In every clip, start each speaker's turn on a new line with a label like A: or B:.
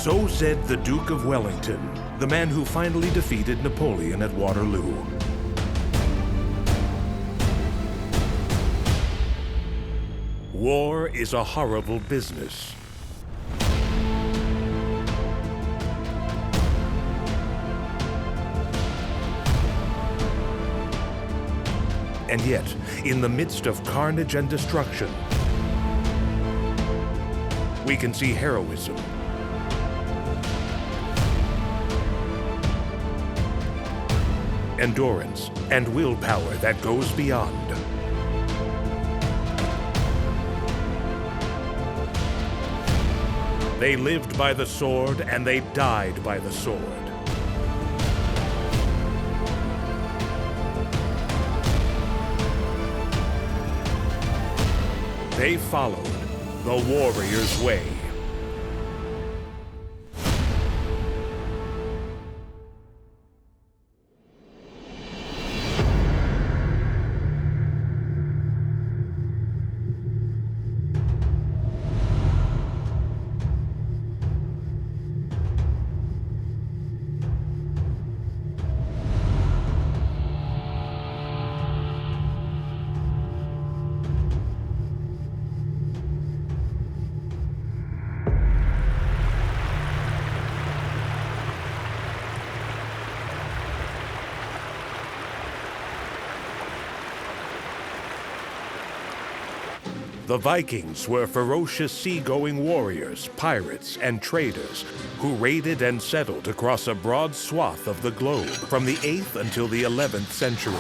A: So said the Duke of Wellington, the man who finally defeated Napoleon at Waterloo. War is a horrible business. And yet, in the midst of carnage and destruction, we can see heroism, endurance, and willpower that goes beyond. They lived by the sword, and they died by the sword. They followed the warrior's way. The Vikings were ferocious seagoing warriors, pirates, and traders who raided and settled across a broad swath of the globe from the 8th until the 11th century.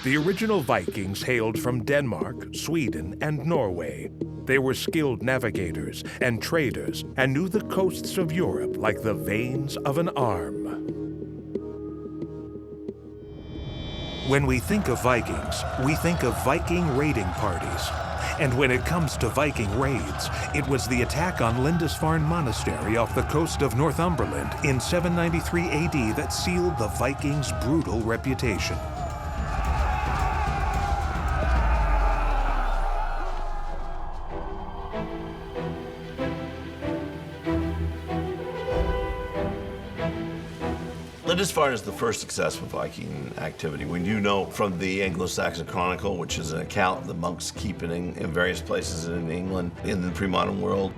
A: The original Vikings hailed from Denmark, Sweden, and Norway. They were skilled navigators and traders and knew the coasts of Europe like the veins of an arm. When we think of Vikings, we think of Viking raiding parties. And when it comes to Viking raids, it was the attack on Lindisfarne Monastery off the coast of Northumberland in 793 AD that sealed the Vikings' brutal reputation.
B: Lindisfarne is the first successful Viking activity. We do know from the Anglo-Saxon Chronicle, which is an account the monks keep in various places in England in the pre-modern world.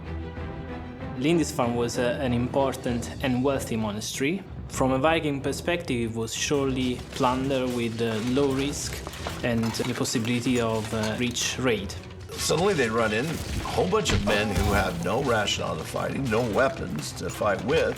C: Lindisfarne was an important and wealthy monastery. From a Viking perspective, it was surely plunder with low risk and the possibility of a rich raid.
B: Suddenly they run in, a whole bunch of men who have no rationale to fighting, no weapons to fight with,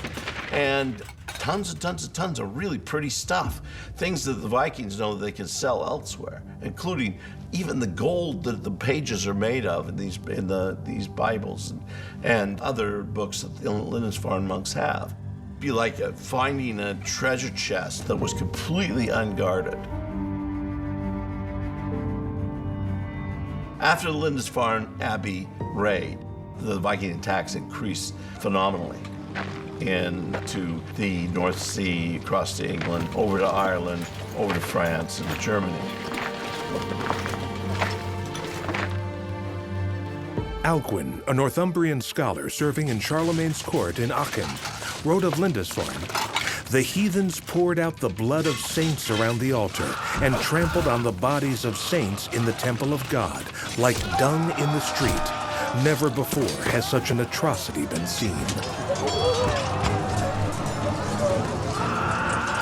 B: and tons and tons and tons of really pretty stuff. Things that the Vikings know they can sell elsewhere, including even the gold that the pages are made of in these Bibles and other books that the Lindisfarne monks have. It'd be like finding a treasure chest that was completely unguarded. After the Lindisfarne Abbey raid, the Viking attacks increased phenomenally into the North Sea, across to England, over to Ireland, over to France and Germany.
A: Alcuin, a Northumbrian scholar serving in Charlemagne's court in Aachen, wrote of Lindisfarne, "The heathens poured out the blood of saints around the altar and trampled on the bodies of saints in the temple of God, like dung in the street. Never before has such an atrocity been seen."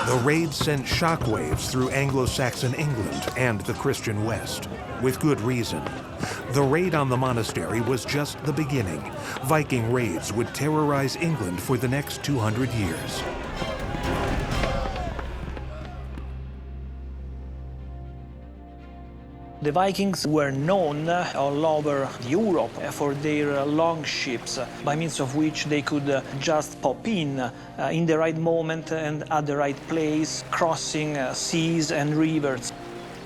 A: The raid sent shockwaves through Anglo-Saxon England and the Christian West, with good reason. The raid on the monastery was just the beginning. Viking raids would terrorize England for the next 200 years.
D: The Vikings were known all over Europe for their long ships, by means of which they could just pop in the right moment and at the right place, crossing seas and rivers.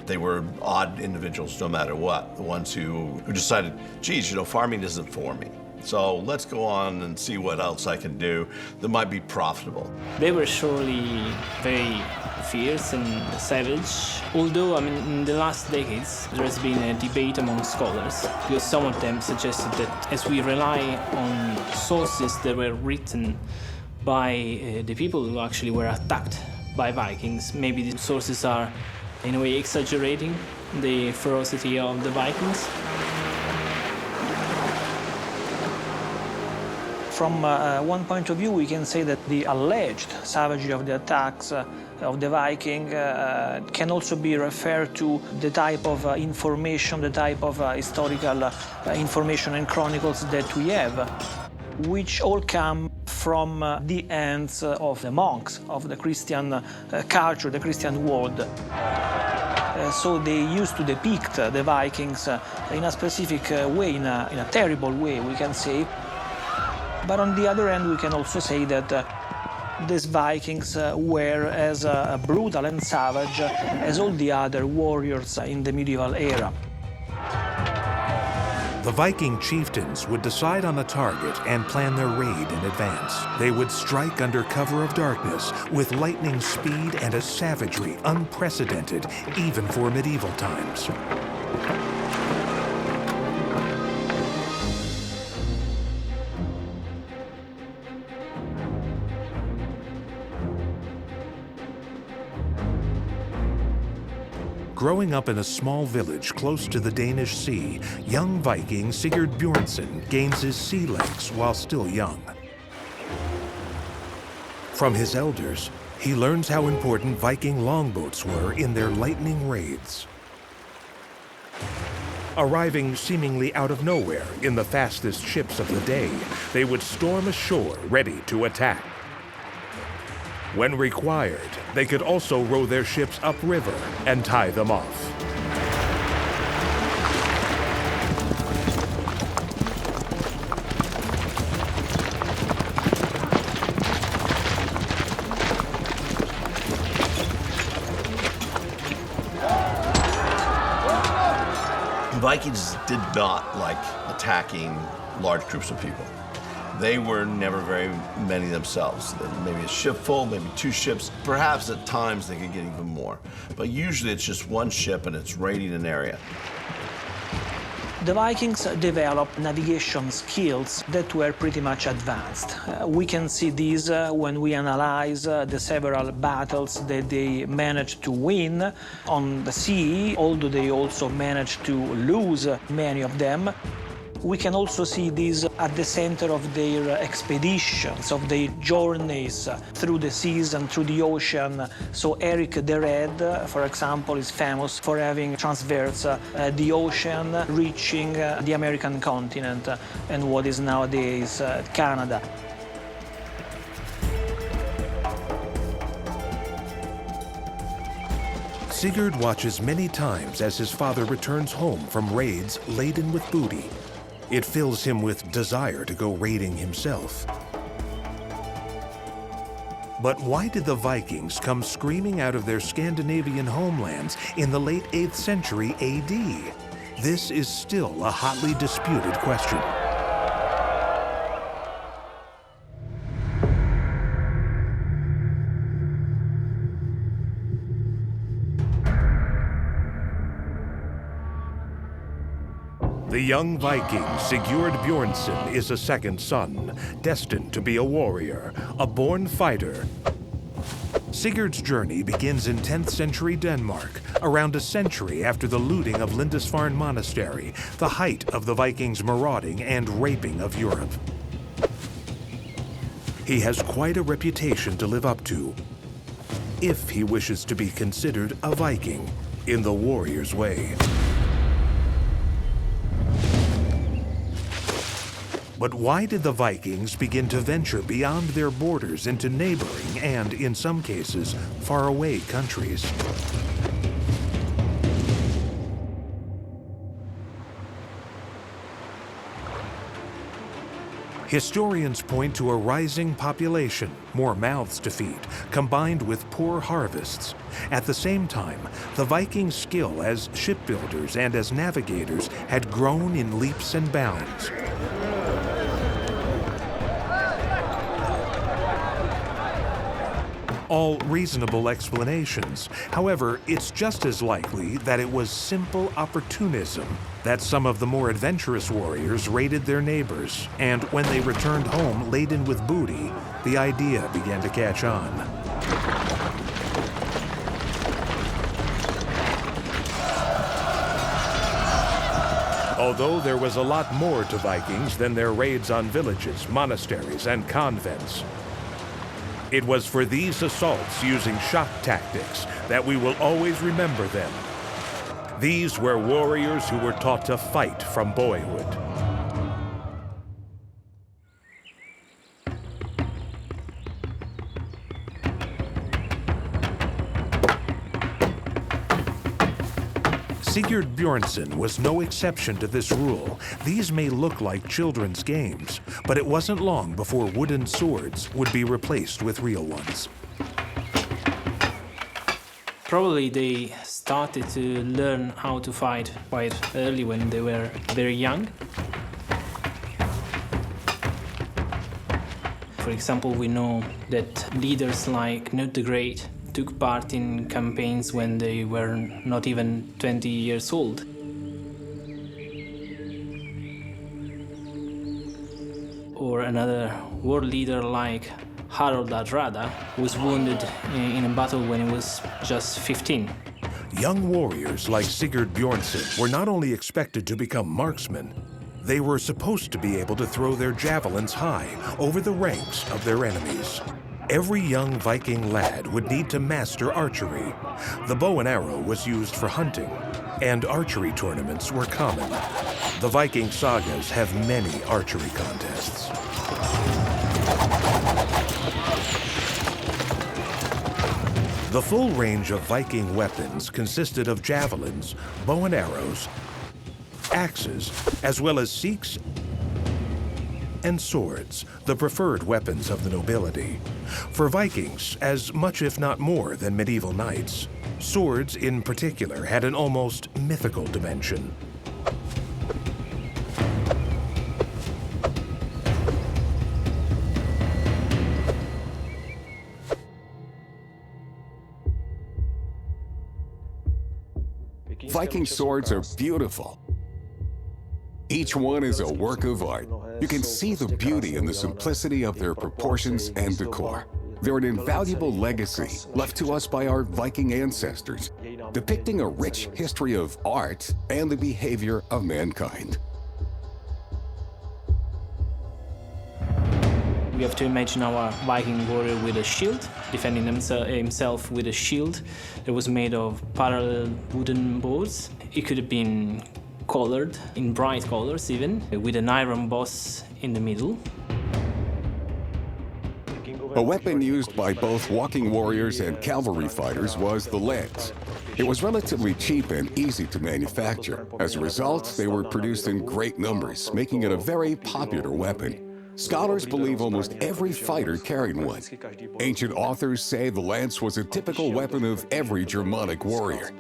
B: They were odd individuals no matter what, the ones who decided, geez, farming isn't for me. So let's go on and see what else I can do that might be profitable.
C: They were surely very fierce and savage, although in the last decades there has been a debate among scholars, because some of them suggested that as we rely on sources that were written by the people who actually were attacked by Vikings, maybe the sources are in a way exaggerating the ferocity of the Vikings.
D: From one point of view, we can say that the alleged savagery of the attacks of the Viking can also be referred to the type of information, the type of historical information and chronicles that we have, which all come from the hands of the monks, of the Christian culture, the Christian world. So they used to depict the Vikings in a specific way, in a terrible way, we can say. But on the other hand, we can also say that these Vikings were as brutal and savage as all the other warriors in the medieval era.
A: The Viking chieftains would decide on a target and plan their raid in advance. They would strike under cover of darkness with lightning speed and a savagery unprecedented even for medieval times. Growing up in a small village close to the Danish Sea, young Viking Sigurd Bjornson gains his sea legs while still young. From his elders, he learns how important Viking longboats were in their lightning raids. Arriving seemingly out of nowhere in the fastest ships of the day, they would storm ashore ready to attack. When required, they could also row their ships upriver and tie them off.
B: Vikings did not like attacking large groups of people. They were never very many themselves. Maybe a ship full, maybe two ships. Perhaps at times they could get even more. But usually it's just one ship and it's raiding an area.
D: The Vikings developed navigation skills that were pretty much advanced. We can see these when we analyze the several battles that they managed to win on the sea, although they also managed to lose many of them. We can also see these at the center of their expeditions, of their journeys through the seas and through the ocean. So Eric the Red, for example, is famous for having traversed the ocean, reaching the American continent and what is nowadays Canada.
A: Sigurd watches many times as his father returns home from raids laden with booty. It fills him with desire to go raiding himself. But why did the Vikings come screaming out of their Scandinavian homelands in the late 8th century AD? This is still a hotly disputed question. The young Viking Sigurd Bjornson is a second son, destined to be a warrior, a born fighter. Sigurd's journey begins in 10th century Denmark, around a century after the looting of Lindisfarne Monastery, the height of the Vikings' marauding and raping of Europe. He has quite a reputation to live up to, if he wishes to be considered a Viking in the warrior's way. But why did the Vikings begin to venture beyond their borders into neighboring and, in some cases, faraway countries? Historians point to a rising population, more mouths to feed, combined with poor harvests. At the same time, the Vikings' skill as shipbuilders and as navigators had grown in leaps and bounds. All reasonable explanations. However, it's just as likely that it was simple opportunism, that some of the more adventurous warriors raided their neighbors, and when they returned home laden with booty, the idea began to catch on. Although there was a lot more to Vikings than their raids on villages, monasteries, and convents, it was for these assaults using shock tactics that we will always remember them. These were warriors who were taught to fight from boyhood. Sigurd Bjornson was no exception to this rule. These may look like children's games, but it wasn't long before wooden swords would be replaced with real ones.
C: Probably they started to learn how to fight quite early when they were very young. For example, we know that leaders like Knut the Great took part in campaigns when they were not even 20 years old. Or another world leader like Harald Hardrada was wounded in a battle when he was just 15.
A: Young warriors like Sigurd Bjornson were not only expected to become marksmen, they were supposed to be able to throw their javelins high over the ranks of their enemies. Every young Viking lad would need to master archery. The bow and arrow was used for hunting, and archery tournaments were common. The Viking sagas have many archery contests. The full range of Viking weapons consisted of javelins, bow and arrows, axes, as well as seeks and swords, the preferred weapons of the nobility. For Vikings, as much if not more than medieval knights, swords in particular had an almost mythical dimension.
E: Viking swords are beautiful. Each one is a work of art. You can see the beauty and the simplicity of their proportions and decor. They're an invaluable legacy left to us by our Viking ancestors, depicting a rich history of art and the behavior of mankind.
C: We have to imagine our Viking warrior with a shield, defending himself with a shield that was made of parallel wooden boards. It could have been colored in bright colors even, with an iron boss in the middle.
E: A weapon used by both walking warriors and cavalry fighters was the lance. It was relatively cheap and easy to manufacture. As a result, they were produced in great numbers, making it a very popular weapon. Scholars believe almost every fighter carried one. Ancient authors say the lance was a typical weapon of every Germanic warrior.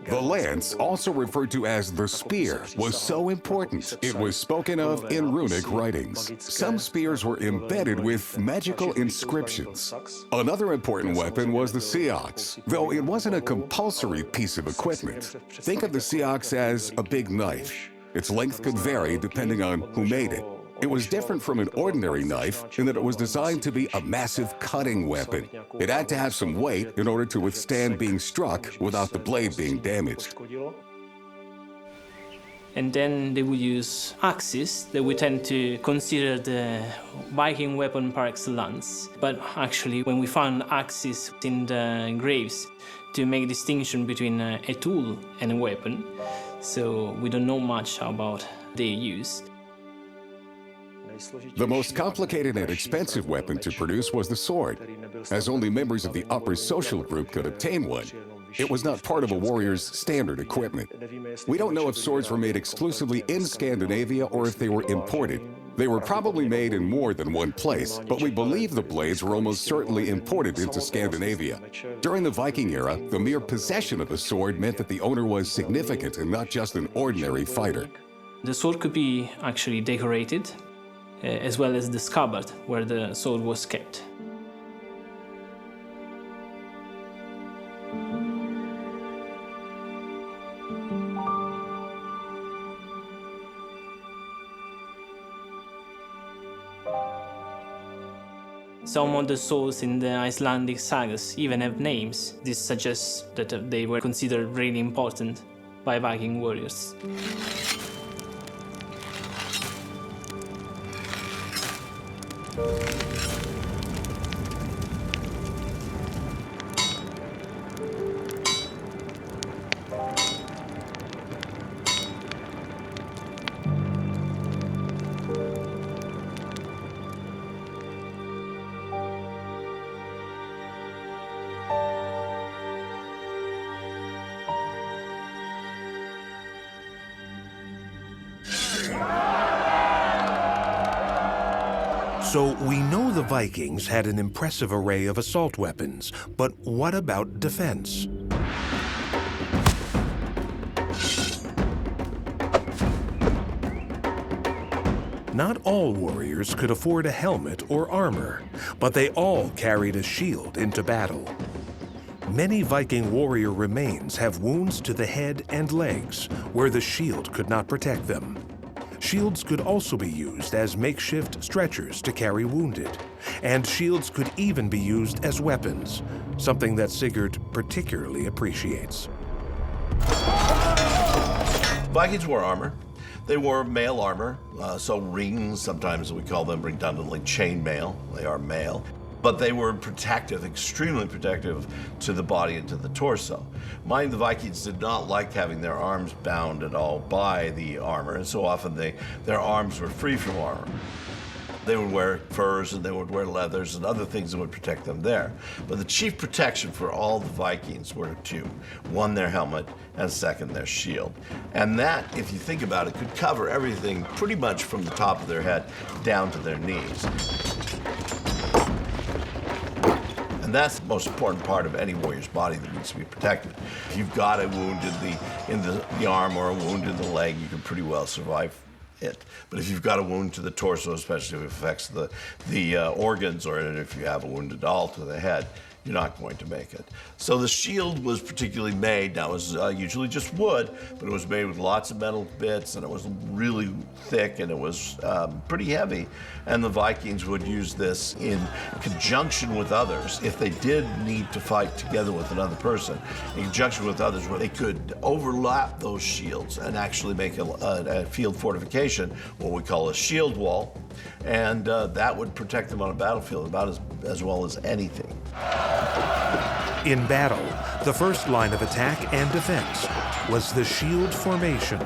E: The lance, also referred to as the spear, was so important it was spoken of in runic writings. Some spears were embedded with magical inscriptions. Another important weapon was the seax, though it wasn't a compulsory piece of equipment. Think of the seax as a big knife. Its length could vary depending on who made it. It was different from an ordinary knife in that it was designed to be a massive cutting weapon. It had to have some weight in order to withstand being struck without the blade being damaged.
C: And then they would use axes that we tend to consider the Viking weapon par excellence. But actually, when we found axes in the graves, to make a distinction between a tool and a weapon, so we don't know much about their use.
E: The most complicated and expensive weapon to produce was the sword, as only members of the upper social group could obtain one. It was not part of a warrior's standard equipment. We don't know if swords were made exclusively in Scandinavia or if they were imported. They were probably made in more than one place, but we believe the blades were almost certainly imported into Scandinavia. During the Viking era, the mere possession of a sword meant that the owner was significant and not just an ordinary fighter.
C: The sword could be actually decorated, as well as the scabbard where the sword was kept. Some of the souls in the Icelandic sagas even have names. This suggests that they were considered really important by Viking warriors.
A: So we know the Vikings had an impressive array of assault weapons, but what about defense? Not all warriors could afford a helmet or armor, but they all carried a shield into battle. Many Viking warrior remains have wounds to the head and legs, where the shield could not protect them. Shields could also be used as makeshift stretchers to carry wounded, and shields could even be used as weapons, something that Sigurd particularly appreciates.
B: Vikings wore armor. They wore mail armor, so rings, sometimes we call them redundantly chainmail. They are mail. But they were protective, extremely protective to the body and to the torso. Mind, the Vikings did not like having their arms bound at all by the armor, and so often their arms were free from armor. They would wear furs and they would wear leathers and other things that would protect them there. But the chief protection for all the Vikings were two. One, their helmet, and second, their shield. And that, if you think about it, could cover everything pretty much from the top of their head down to their knees. And that's the most important part of any warrior's body that needs to be protected. If you've got a wound in the arm or a wound in the leg, you can pretty well survive it. But if you've got a wound to the torso, especially if it affects the organs, or if you have a wound at all to the head, you're not going to make it. So the shield was particularly made. Now, it was usually just wood, but it was made with lots of metal bits, and it was really thick, and it was pretty heavy. And the Vikings would use this in conjunction with others. If they did need to fight together with another person, in conjunction with others, where they could overlap those shields and actually make a field fortification, what we call a shield wall, and that would protect them on a battlefield about as well as anything.
A: In battle, the first line of attack and defense was the shield formation.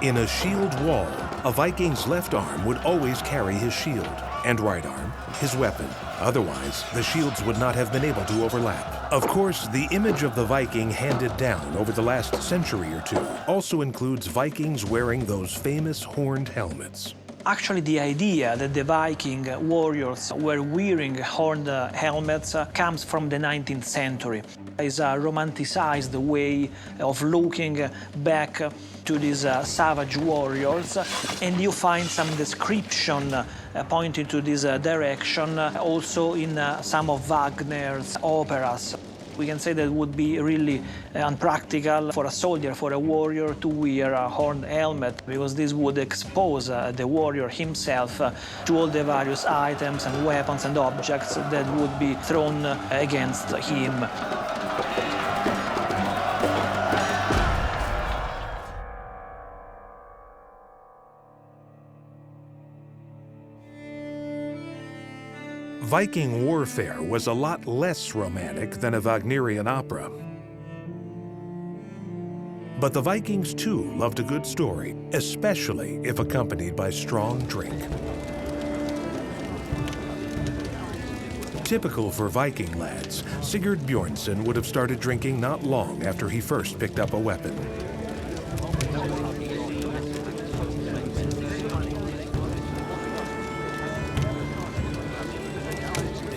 A: In a shield wall, a Viking's left arm would always carry his shield, and right arm his weapon. Otherwise, the shields would not have been able to overlap. Of course, the image of the Viking handed down over the last century or two also includes Vikings wearing those famous horned helmets.
D: Actually, the idea that the Viking warriors were wearing horned helmets comes from the 19th century. It's a romanticized way of looking back to these savage warriors, and you find some description pointing to this direction also in some of Wagner's operas. We can say that it would be really unpractical for a soldier, for a warrior, to wear a horned helmet, because this would expose the warrior himself to all the various items and weapons and objects that would be thrown against him.
A: Viking warfare was a lot less romantic than a Wagnerian opera. But the Vikings too loved a good story, especially if accompanied by strong drink. Typical for Viking lads, Sigurd Bjornson would have started drinking not long after he first picked up a weapon.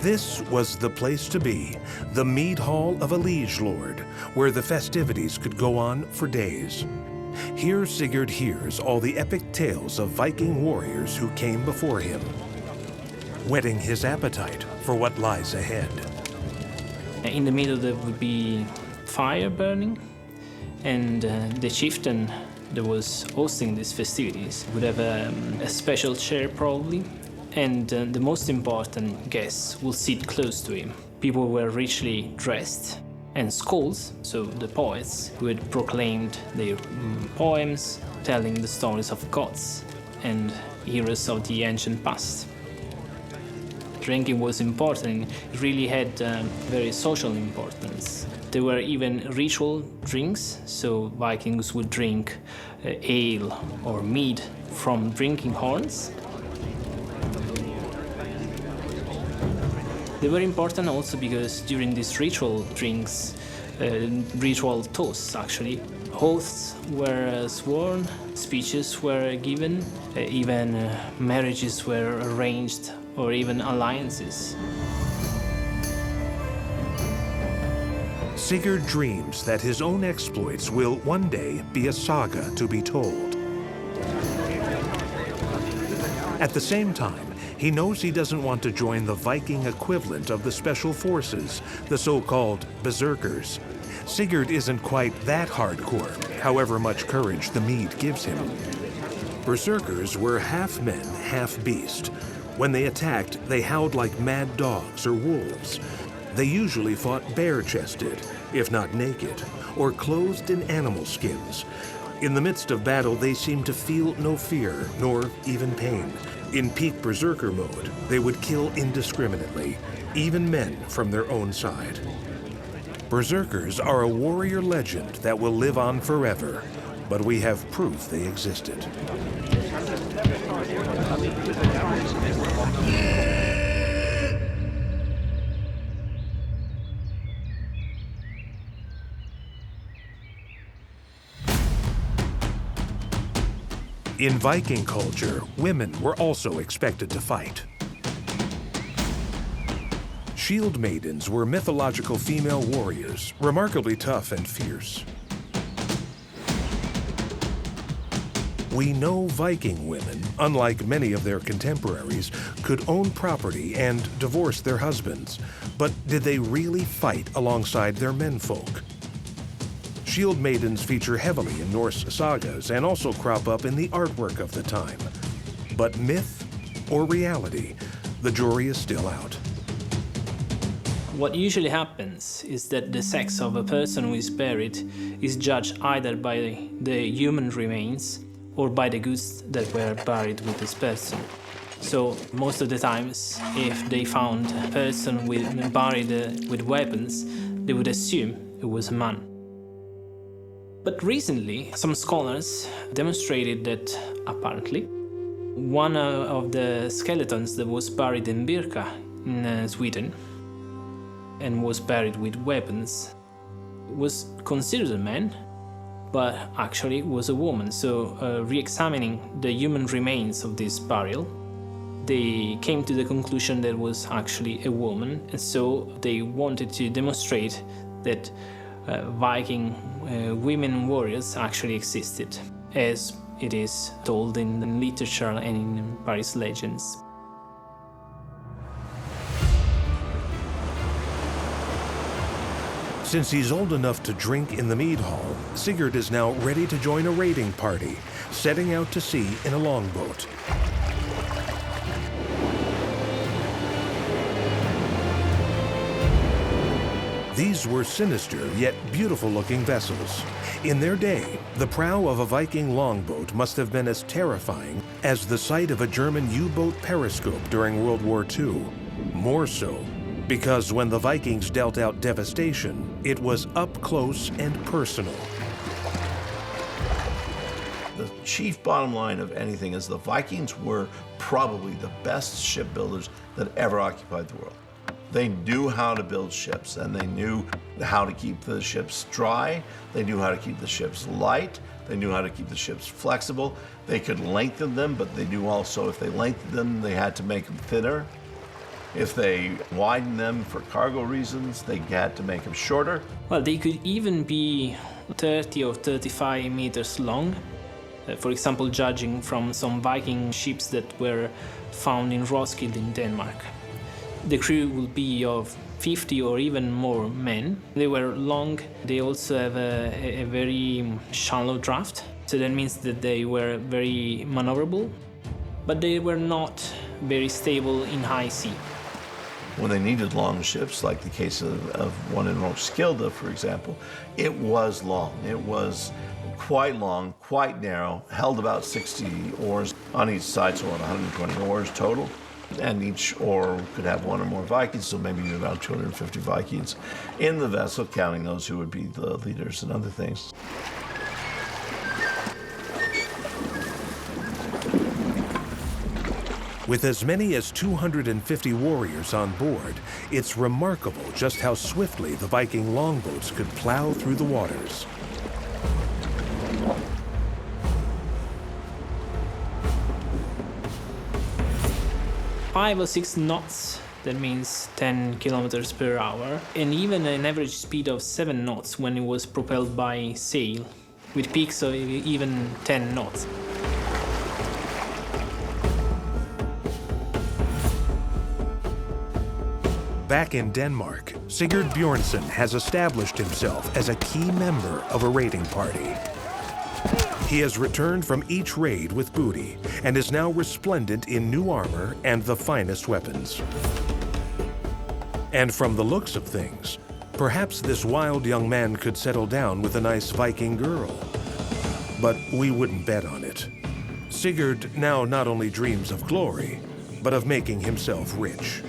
A: This was the place to be, the mead hall of a liege lord, where the festivities could go on for days. Here Sigurd hears all the epic tales of Viking warriors who came before him, whetting his appetite for what lies ahead.
C: In the middle there would be fire burning, and the chieftain that was hosting these festivities would have a special chair probably, and the most important guests will sit close to him. People were richly dressed, and scholds, so the poets, who had proclaimed their poems, telling the stories of gods and heroes of the ancient past. Drinking was important, it really had very social importance. There were even ritual drinks, so Vikings would drink ale or mead from drinking horns. They were important also because during these ritual drinks, ritual toasts actually, oaths were sworn, speeches were given, even marriages were arranged, or even alliances.
A: Sigurd dreams that his own exploits will one day be a saga to be told. At the same time, he knows he doesn't want to join the Viking equivalent of the special forces, the so-called berserkers. Sigurd isn't quite that hardcore, however much courage the mead gives him. Berserkers were half men, half beast. When they attacked, they howled like mad dogs or wolves. They usually fought bare-chested, if not naked, or clothed in animal skins. In the midst of battle, they seemed to feel no fear, nor even pain. In peak berserker mode, they would kill indiscriminately, even men from their own side. Berserkers are a warrior legend that will live on forever, but we have proof they existed. In Viking culture, women were also expected to fight. Shield maidens were mythological female warriors, remarkably tough and fierce. We know Viking women, unlike many of their contemporaries, could own property and divorce their husbands. But did they really fight alongside their menfolk? Shield maidens feature heavily in Norse sagas and also crop up in the artwork of the time. But myth or reality, the jury is still out.
C: What usually happens is that the sex of a person who is buried is judged either by the human remains or by the goods that were buried with this person. So most of the times, if they found a person buried with weapons, they would assume it was a man. But recently, some scholars demonstrated that, apparently, one of the skeletons that was buried in Birka, in Sweden, and was buried with weapons, was considered a man, but actually was a woman. So, re-examining the human remains of this burial, they came to the conclusion that it was actually a woman, and so they wanted to demonstrate that Viking women warriors actually existed, as it is told in literature and in various legends.
A: Since he's old enough to drink in the mead hall, Sigurd is now ready to join a raiding party, setting out to sea in a longboat. These were sinister yet beautiful-looking vessels. In their day, the prow of a Viking longboat must have been as terrifying as the sight of a German U-boat periscope during World War II. More so, because when the Vikings dealt out devastation, it was up close and personal.
B: The chief bottom line of anything is the Vikings were probably the best shipbuilders that ever occupied the world. They knew how to build ships, and they knew how to keep the ships dry. They knew how to keep the ships light. They knew how to keep the ships flexible. They could lengthen them, but they knew also if they lengthened them, they had to make them thinner. If they widened them for cargo reasons, they had to make them shorter.
C: Well, they could even be 30 or 35 meters long. For example, judging from some Viking ships that were found in Roskilde in Denmark. The crew will be of 50 or even more men. They were long. They also have a very shallow draft. So that means that they were very maneuverable. But they were not very stable in high sea.
B: When they needed long ships, like the case of one in Roskilde, for example, it was long. It was quite long, quite narrow, held about 60 oars on each side, so 120 oars total. And each oar could have one or more Vikings, so maybe around 250 Vikings in the vessel, counting those who would be the leaders and other things.
A: With as many as 250 warriors on board, it's remarkable just how swiftly the Viking longboats could plow through the waters.
C: Five or 6 knots, that means 10 kilometers per hour, and even an average speed of 7 knots when it was propelled by sail, with peaks of even 10 knots.
A: Back in Denmark, Sigurd Bjornson has established himself as a key member of a raiding party. He has returned from each raid with booty and is now resplendent in new armor and the finest weapons. And from the looks of things, perhaps this wild young man could settle down with a nice Viking girl. But we wouldn't bet on it. Sigurd now not only dreams of glory, but of making himself rich.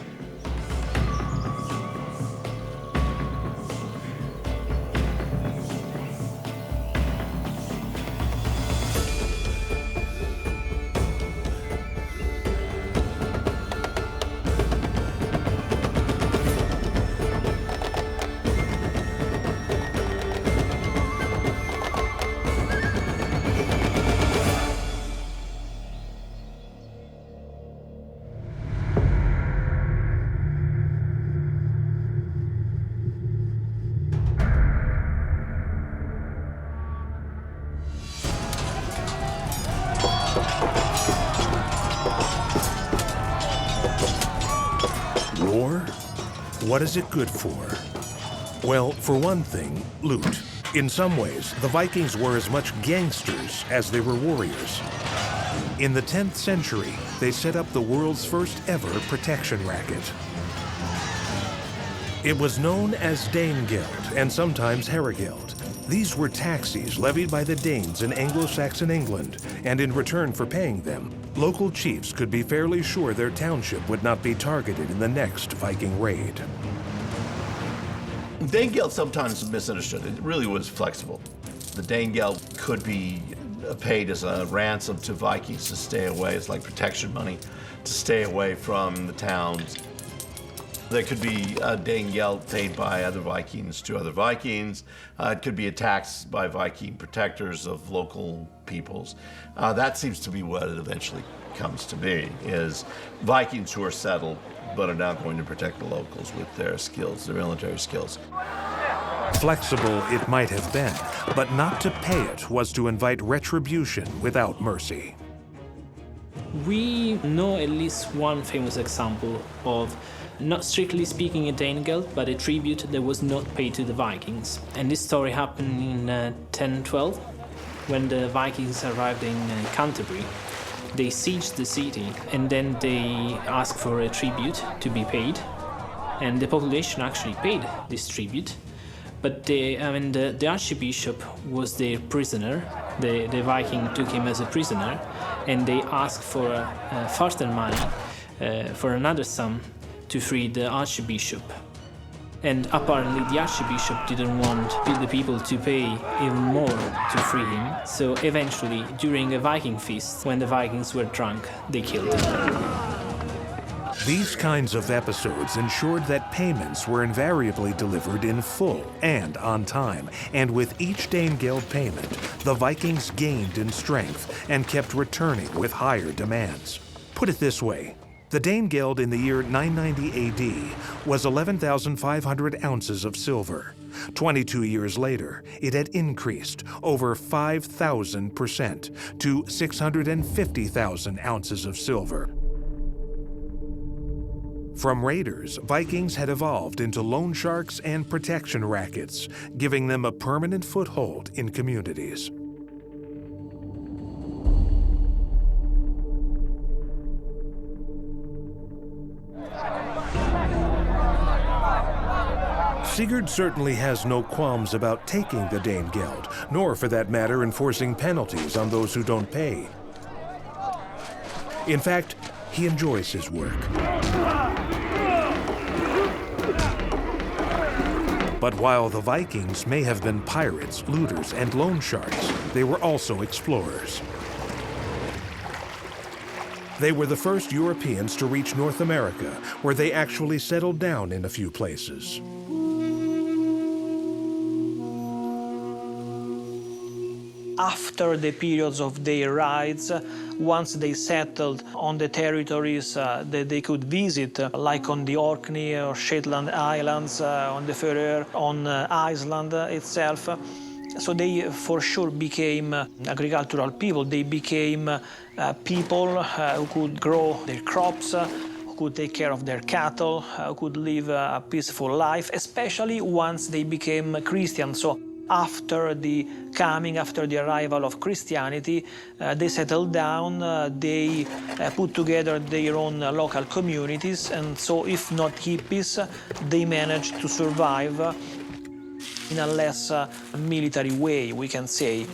A: War? What is it good for? Well, for one thing, loot. In some ways, the Vikings were as much gangsters as they were warriors. In the 10th century, they set up the world's first ever protection racket. It was known as Danegeld and sometimes Herregeld. These were taxes levied by the Danes in Anglo-Saxon England, and in return for paying them, local chiefs could be fairly sure their township would not be targeted in the next Viking raid.
B: Danegeld sometimes misunderstood. It really was flexible. The Danegeld could be paid as a ransom to Vikings to stay away. It's like protection money to stay away from the towns. There could be a Danegeld paid by other Vikings to other Vikings. It could be a tax by Viking protectors of local peoples. That seems to be what it eventually comes to be, is Vikings who are settled but are now going to protect the locals with their skills, their military skills.
A: Flexible it might have been, but not to pay it was to invite retribution without mercy.
C: We know at least one famous example of, not strictly speaking a Danegeld, but a tribute that was not paid to the Vikings. And this story happened in 1012, when the Vikings arrived in Canterbury. They sieged the city, and then they asked for a tribute to be paid. And the population actually paid this tribute. But the archbishop was their prisoner. The Viking took him as a prisoner, and they asked for further money, for another sum, to free the archbishop. And apparently the archbishop didn't want the people to pay even more to free him. So eventually, during a Viking feast, when the Vikings were drunk, they killed him.
A: These kinds of episodes ensured that payments were invariably delivered in full and on time, and with each Danegeld payment, the Vikings gained in strength and kept returning with higher demands. Put it this way, the Danegeld in the year 990 AD was 11,500 ounces of silver. 22 years later, it had increased over 5,000% to 650,000 ounces of silver. From raiders, Vikings had evolved into loan sharks and protection rackets, giving them a permanent foothold in communities. Sigurd certainly has no qualms about taking the Danegeld, nor for that matter enforcing penalties on those who don't pay. In fact, he enjoys his work. But while the Vikings may have been pirates, looters, and loan sharks, they were also explorers. They were the first Europeans to reach North America, where they actually settled down in a few places.
D: After the periods of their rides, once they settled on the territories that they could visit, like on the Orkney or Shetland Islands, on the Faroe, on Iceland itself, so they for sure became agricultural people. They became people who could grow their crops, who could take care of their cattle, who could live a peaceful life, especially once they became Christian. So after the arrival of Christianity, they settled down, they put together their own local communities, and so if not hippies, they managed to survive in a less military way, we can say.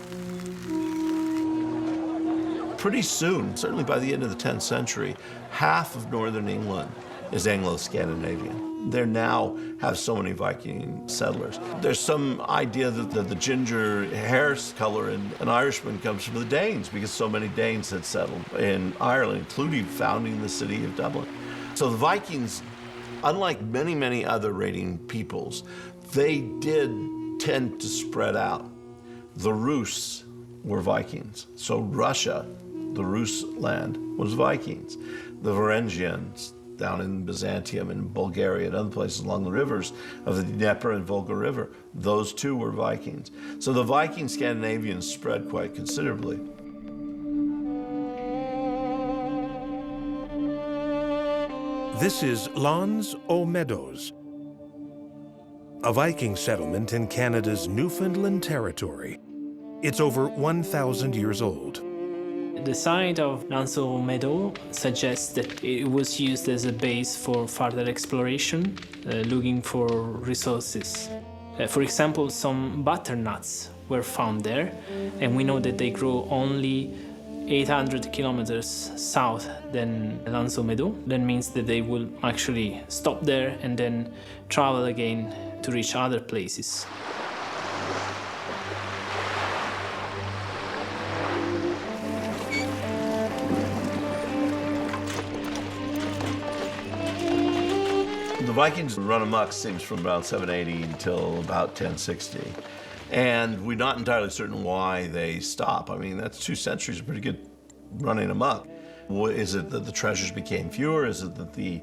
B: Pretty soon, certainly by the end of the 10th century, half of northern England is Anglo-Scandinavian. They now have so many Viking settlers. There's some idea that the ginger hair color in an Irishman comes from the Danes, because so many Danes had settled in Ireland, including founding the city of Dublin. So the Vikings, unlike many, many other raiding peoples, they did tend to spread out. The Rus were Vikings. So Russia, the Rus land, was Vikings. The Varangians, down in Byzantium and Bulgaria and other places along the rivers of the Dnieper and Volga River, those too were Vikings. So the Viking Scandinavians spread quite considerably.
A: This is Lons aux Meadows, a Viking settlement in Canada's Newfoundland territory. It's over 1,000 years old.
C: The site of Lons aux Meadows suggests that it was used as a base for further exploration, looking for resources. For example, some butternuts were found there, and we know that they grow only 800 kilometers south than Lons aux Meadows. That means that they will actually stop there and then travel again to reach other places.
B: The Vikings run amok seems from around 780 until about 1060. And we're not entirely certain why they stop. I mean, that's 2 centuries of pretty good running amok. Is it that the treasures became fewer? Is it that the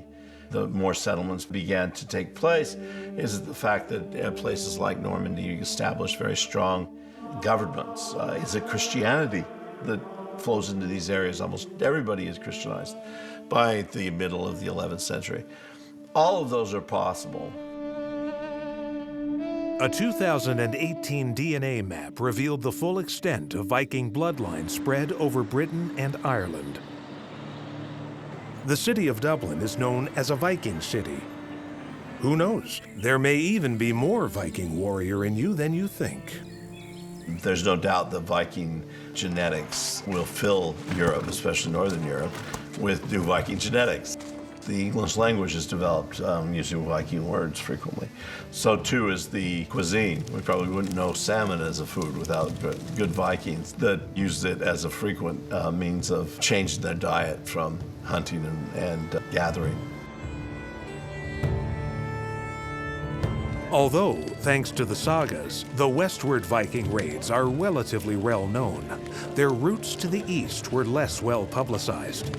B: more settlements began to take place? Is it the fact that places like Normandy established very strong governments? Is it Christianity that flows into these areas? Almost everybody is Christianized by the middle of the 11th century. All of those are possible.
A: A 2018 DNA map revealed the full extent of Viking bloodline spread over Britain and Ireland. The city of Dublin is known as a Viking city. Who knows? There may even be more Viking warrior in you than you think.
B: There's no doubt that Viking genetics will fill Europe, especially Northern Europe, with new Viking genetics. The English language is developed using Viking words frequently. So too is the cuisine. We probably wouldn't know salmon as a food without good Vikings that used it as a frequent means of changing their diet from hunting and gathering.
A: Although, thanks to the sagas, the westward Viking raids are relatively well known, their routes to the east were less well publicized.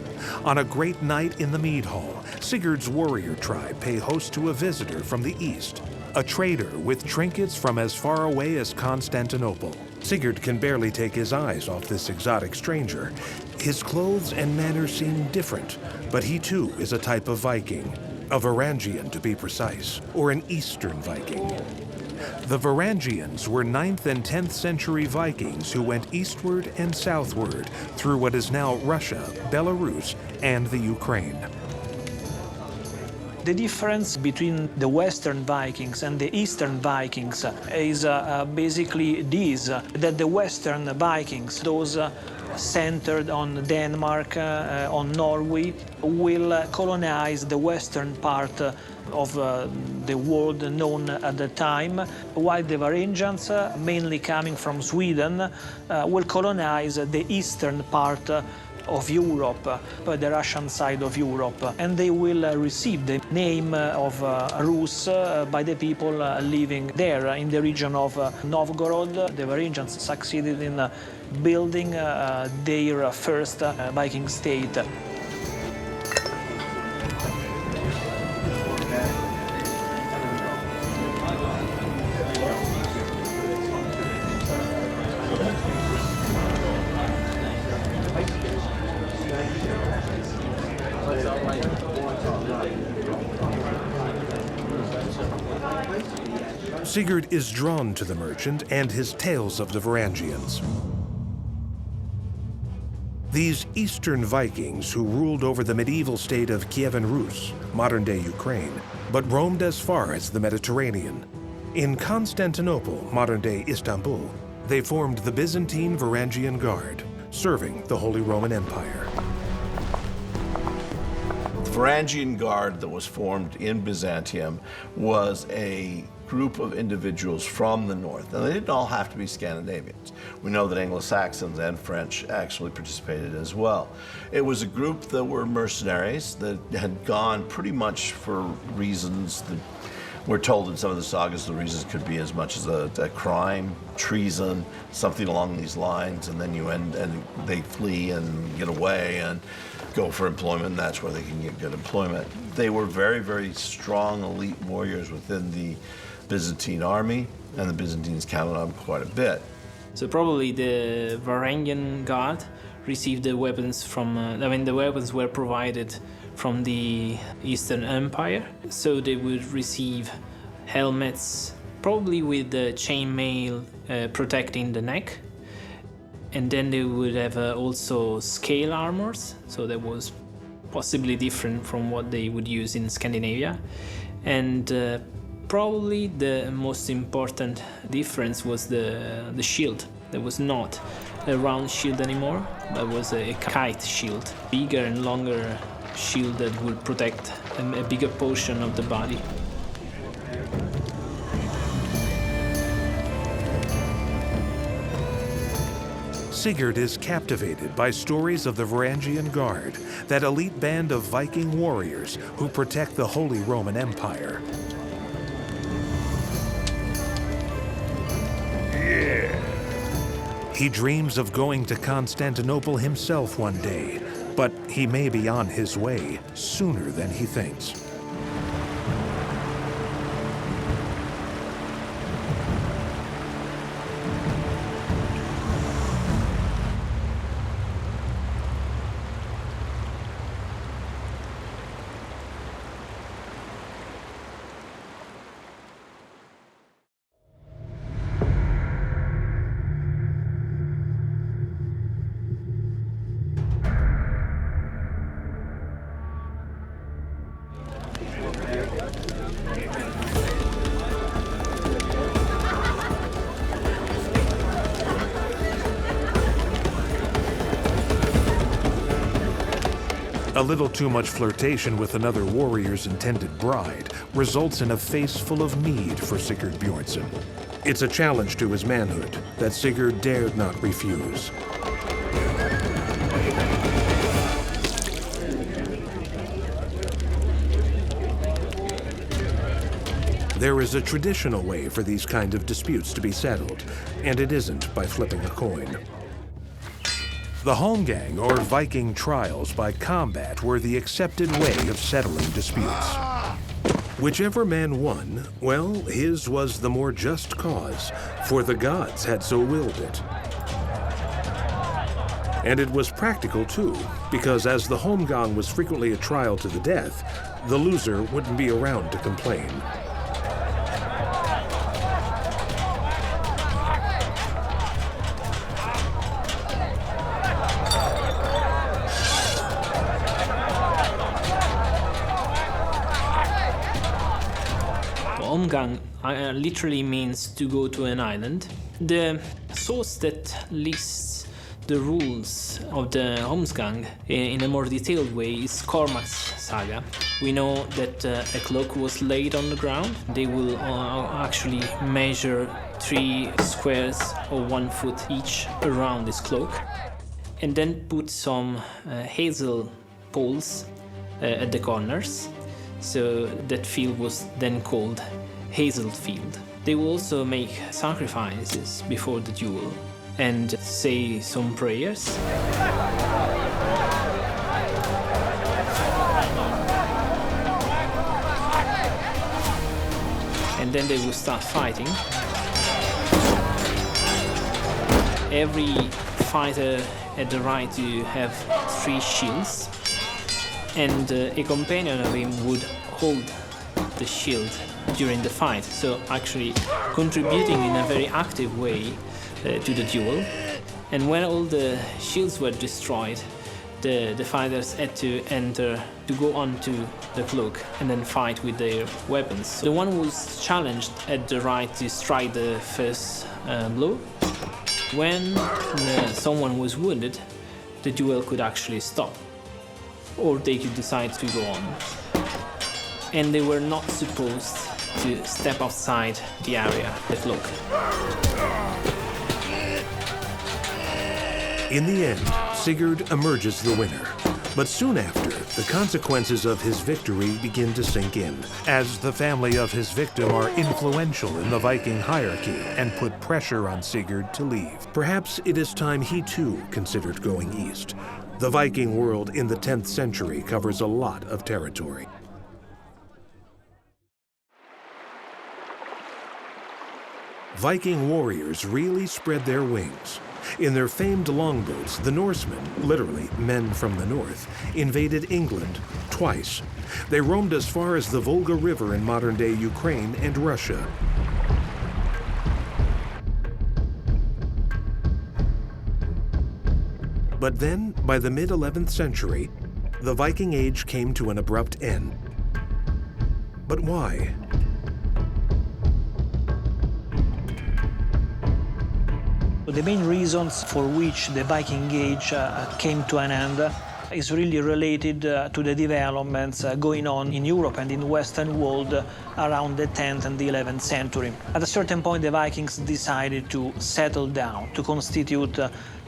A: On a great night in the mead hall, Sigurd's warrior tribe pay host to a visitor from the east, a trader with trinkets from as far away as Constantinople. Sigurd can barely take his eyes off this exotic stranger. His clothes and manners seem different, but he too is a type of Viking. A Varangian, to be precise, or an Eastern Viking. The Varangians were 9th and 10th century Vikings who went eastward and southward through what is now Russia, Belarus, and the Ukraine.
D: The difference between the Western Vikings and the Eastern Vikings is basically this, that the Western Vikings, those centered on Denmark, on Norway, will colonize the western part of the world known at the time, while the Varangians, mainly coming from Sweden, will colonize the eastern part of Europe, the Russian side of Europe, and they will receive the name of Rus by the people living there in the region of Novgorod. The Varangians succeeded in building their first Viking state.
A: Sigurd is drawn to the merchant and his tales of the Varangians. These Eastern Vikings who ruled over the medieval state of Kievan Rus, modern-day Ukraine, but roamed as far as the Mediterranean. In Constantinople, modern-day Istanbul, they formed the Byzantine Varangian Guard, serving the Holy Roman Empire.
B: The Varangian Guard that was formed in Byzantium was a group of individuals from the north, and they didn't all have to be Scandinavians. We know that Anglo-Saxons and French actually participated as well. It was a group that were mercenaries that had gone pretty much for reasons that we're told in some of the sagas the reasons could be as much as a crime, treason, something along these lines, and then they flee and get away and go for employment, and that's where they can get good employment. They were very, very strong elite warriors within the Byzantine army, and the Byzantines counted on them quite a bit.
C: So probably the Varangian Guard received the weapons from, the weapons were provided from the Eastern Empire, so they would receive helmets, probably with the chainmail protecting the neck, and then they would have also scale armors, so that was possibly different from what they would use in Scandinavia, and probably the most important difference was the shield. There was not a round shield anymore, but was a kite shield, bigger and longer shield that would protect a bigger portion of the body.
A: Sigurd is captivated by stories of the Varangian Guard, that elite band of Viking warriors who protect the Holy Roman Empire. He dreams of going to Constantinople himself one day, but he may be on his way sooner than he thinks. A little too much flirtation with another warrior's intended bride results in a face full of mead for Sigurd Bjornson. It's a challenge to his manhood that Sigurd dared not refuse. There is a traditional way for these kind of disputes to be settled, and it isn't by flipping a coin. The holmgang, or Viking trials by combat, were the accepted way of settling disputes. Whichever man won, well, his was the more just cause, for the gods had so willed it. And it was practical too, because as the holmgang was frequently a trial to the death, the loser wouldn't be around to complain.
C: Omgang literally means to go to an island. The source that lists the rules of the Omgang in a more detailed way is Cormac's saga. We know that a cloak was laid on the ground. They will actually measure 3 squares of 1 foot each around this cloak, and then put some hazel poles at the corners. So that field was then called Hazel Field. They will also make sacrifices before the duel and say some prayers. And then they will start fighting. Every fighter had the right to have 3 shields, and a companion of him would hold the shield during the fight, so actually contributing in a very active way to the duel. And when all the shields were destroyed, the fighters had to go on to the cloak and then fight with their weapons. The one who was challenged had the right to strike the first blow. When someone was wounded, the duel could actually stop, or they could decide to go on. And they were not supposed to step outside the area, the cloak.
A: In the end, Sigurd emerges the winner. But soon after, the consequences of his victory begin to sink in, as the family of his victim are influential in the Viking hierarchy and put pressure on Sigurd to leave. Perhaps it is time he too considered going east. The Viking world in the 10th century covers a lot of territory. Viking warriors really spread their wings. In their famed longboats, the Norsemen, literally men from the north, invaded England twice. They roamed as far as the Volga River in modern-day Ukraine and Russia. But then, by the mid-11th century, the Viking Age came to an abrupt end. But why?
D: The main reasons for which the Viking Age came to an end is really related to the developments going on in Europe and in the Western world around the 10th and the 11th century. At a certain point, the Vikings decided to settle down, to constitute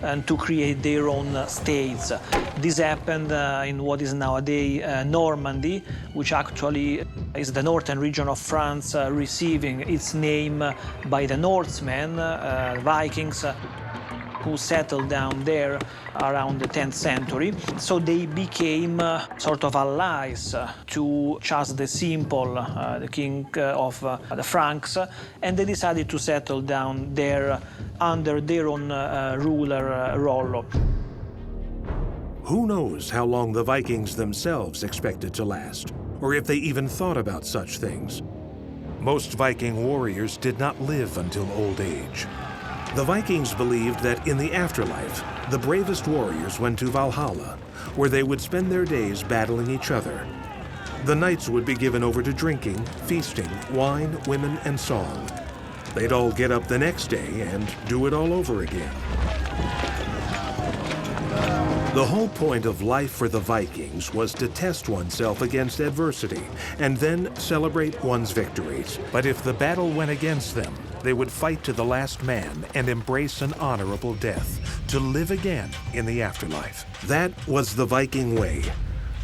D: and to create their own states. This happened in what is nowadays Normandy, which actually is the northern region of France, receiving its name by the Norsemen, Vikings, who settled down there around the 10th century. So they became sort of allies to Charles the Simple, the king of the Franks, and they decided to settle down there under their own ruler Rollo.
A: Who knows how long the Vikings themselves expected to last, or if they even thought about such things. Most Viking warriors did not live until old age. The Vikings believed that in the afterlife, the bravest warriors went to Valhalla, where they would spend their days battling each other. The nights would be given over to drinking, feasting, wine, women, and song. They'd all get up the next day and do it all over again. The whole point of life for the Vikings was to test oneself against adversity and then celebrate one's victories. But if the battle went against them, they would fight to the last man and embrace an honorable death, to live again in the afterlife. That was the Viking way.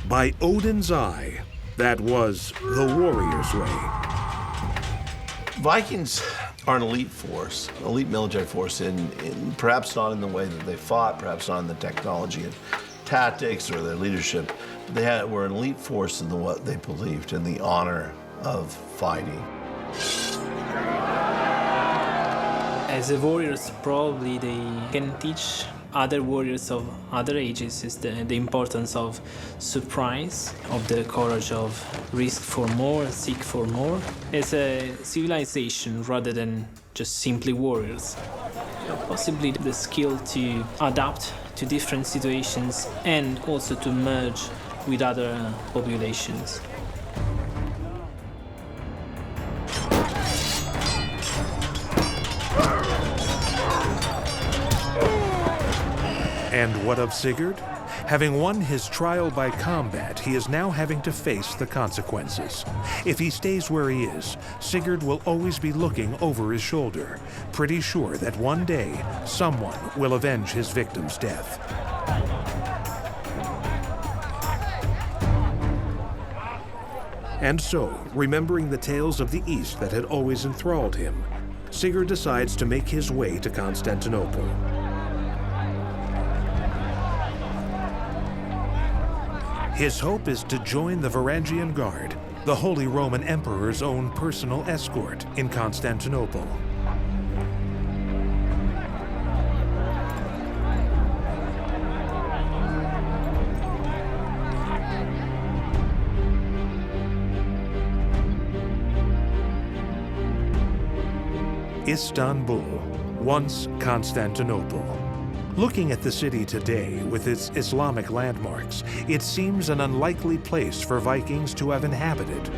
A: By Odin's eye, that was the warrior's way.
B: Vikings are an elite force, elite military force, in perhaps not in the way that they fought, perhaps not in the technology and tactics or their leadership. They were an elite force in what they believed in the honor of fighting.
C: As a warriors, probably they can teach other warriors of other ages is the importance of surprise, of the courage of risk for more, seek for more, as a civilization rather than just simply warriors. Possibly the skill to adapt to different situations and also to merge with other populations.
A: And what of Sigurd? Having won his trial by combat, he is now having to face the consequences. If he stays where he is, Sigurd will always be looking over his shoulder, pretty sure that one day, someone will avenge his victim's death. And so, remembering the tales of the East that had always enthralled him, Sigurd decides to make his way to Constantinople. His hope is to join the Varangian Guard, the Holy Roman Emperor's own personal escort in Constantinople. Istanbul, once Constantinople. Looking at the city today with its Islamic landmarks, it seems an unlikely place for Vikings to have inhabited.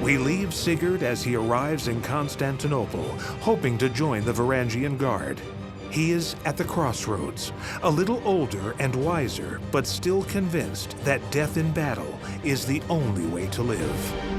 A: We leave Sigurd as he arrives in Constantinople, hoping to join the Varangian Guard. He is at the crossroads, a little older and wiser, but still convinced that death in battle is the only way to live.